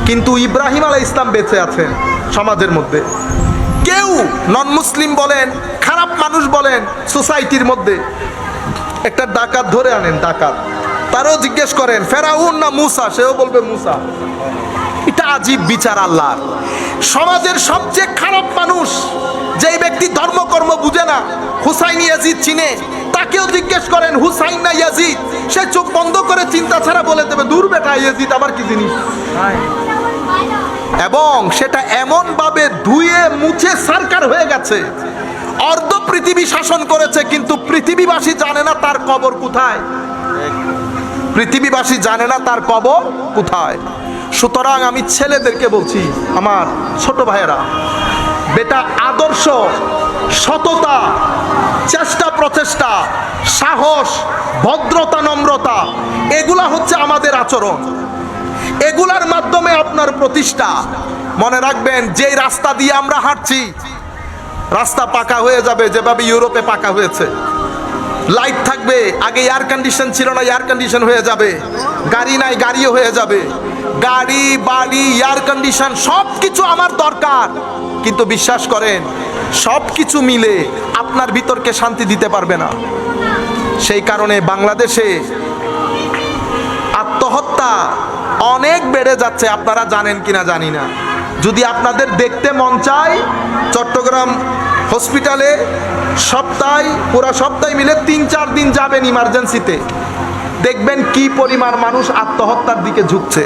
কিন্তু ইব্রাহিম আলাইহিস সালাম বেঁচে আছেন সমাজের মধ্যে। কেউ নন মুসলিম বলেন, খারাপ মানুষ বলেন, সোসাইটির মধ্যে একটা ডাকাত ধরে আনেন, ডাকাত, তারও জিজ্ঞেস করেন ফেরাউন না মুসা, সেও বলবে মুসা। এটা আজীব বিচার আল্লাহর। সমাজের সবচেয়ে খারাপ মানুষ, যেই ব্যক্তি ধর্মকর্ম বুঝে না, হুসাইন ইয়াজিদ চিনে, তাকেও জিজ্ঞেস করেন হুসাইন না ইয়াজিদ, সে চোখ বন্ধ করে চিন্তা ছাড়া বলে দেবে দূর বেটা, ইয়াজিদ আবার কি জিনিস। এবং সেটা এমন ভাবে ধুয়ে মুছে সারকার হয়ে গেছে, অর্ধ পৃথিবী শাসন করেছে, কিন্তু পৃথিবীবাসী জানে না তার কবর কোথায়। পৃথিবীবাসী জানে না তার কবর কোথায়। সুতরাং আমি ছেলেদেরকে বলছি, আমার ছোট ভাইয়েরা, বেটা আদর্শ, সততা, চেষ্টা প্রচেষ্টা, সাহস, ভদ্রতা, নম্রতা, এগুলা হচ্ছে আমাদের আচরণ। এগুলার মাধ্যমে আপনার প্রতিষ্ঠা। মনে রাখবেন, যেই রাস্তা দিয়ে আমরা হাঁটছি, রাস্তা পাকা হয়ে যাবে যেভাবে ইউরোপে পাকা হয়েছে। লাইট থাকবে, আগে এয়ার কন্ডিশন ছিল না, এয়ার কন্ডিশন হয়ে যাবে। গাড়ি নাই, গাড়িও হয়ে যাবে। গাড়ি, বাড়ি, এয়ার কন্ডিশন সব কিছু আমার দরকার, কিন্তু বিশ্বাস করেন সব কিছু মিলে আপনার ভিতরকে শান্তি দিতে পারবে না। সেই কারণে বাংলাদেশে আত্মহত্যা অনেক বেড়ে যাচ্ছে, আপনারা জানেন কিনা জানি না। যদি আপনাদের দেখতে মন চায়, চট্টগ্রাম হসপিটালে পুরো সপ্তাহে মিলে 3-4 দিন যাবেন ইমার্জেন্সিতে, দেখবেন কি পরিমাণ মানুষ আত্মহত্যার দিকে ঝুঁকছে।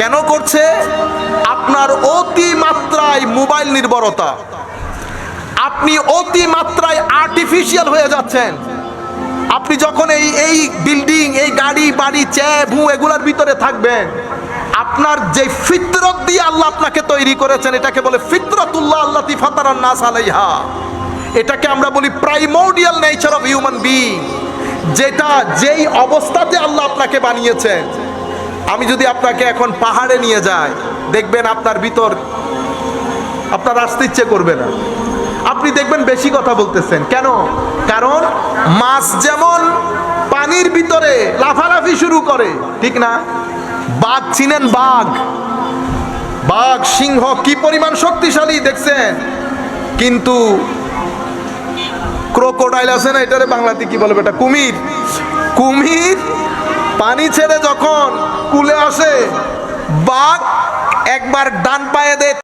কেন করছে? আপনার অতিমাত্রায় মোবাইল নির্ভরতা, আপনি অতিমাত্রায় আর্টিফিশিয়াল হয়ে যাচ্ছেন। আপনি যখন এই বিল্ডিং, এই গাড়ি বাড়ি, ভূ এগুলার ভিতরে থাকবেন, আপনার যে ফিতরত দিয়ে আল্লাহ আপনাকে তৈরি করেছেন, এটাকে বলে ফিতরাতুল্লাহ আল্লাতী ফাতারান নাস আলাইহা। এটাকে আমরা বলি primordial nature of human being, যেটা যেই অবস্থাতে আল্লাহ আপনাকে বানিয়েছেন। আমি যদি আপনাকে এখন পাহাড়ে নিয়ে যাই, দেখবেন আপনার ভিতর, আপনার আসতে ইচ্ছে করবে না। আপনি দেখবেন বেশি কথা বলতেছেন। কেন? কারণ মাছ যেমন পানির ভিতরে লাফালাফি শুরু করে, ঠিক না? বাঘ চিনেন? বাঘ, সিংহ কি পরিমাণ শক্তিশালী দেখছেন, কিন্তু ক্রোকোডাইল আছে না, এটারে বাংলাতে কি বলবে, এটা কুমির পানি ছেড়ে যখন কুলে আসে, বাঘ একবার ডান পায়ে দেয়,